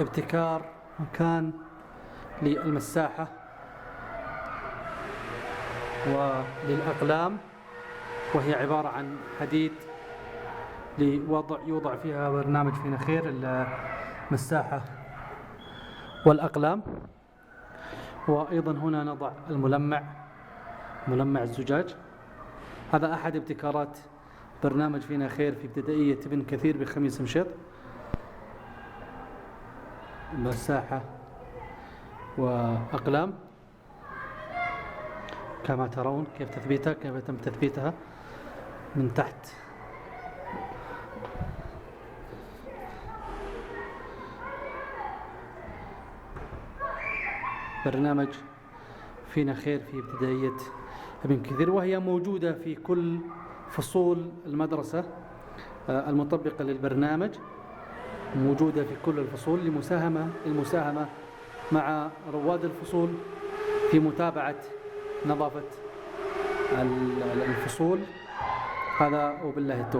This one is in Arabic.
ابتكار مكان للمساحة وللأقلام، وهي عبارة عن حديد يوضع فيها برنامج فيناخير المساحة والأقلام. وأيضا هنا نضع ملمع الزجاج. هذا أحد ابتكارات برنامج فيناخير في ابتدائية ابن كثير بخميس مشيط. مساحة وأقلام كما ترون كيف تم تثبيتها من تحت. برنامج فيناخير في ابتدائية ابن كثير، وهي موجودة في كل فصول المدرسة المطبقة للبرنامج، موجودة في كل الفصول للمساهمة مع رواد الفصول في متابعة نظافة الفصول. هذا وبالله التوفيق.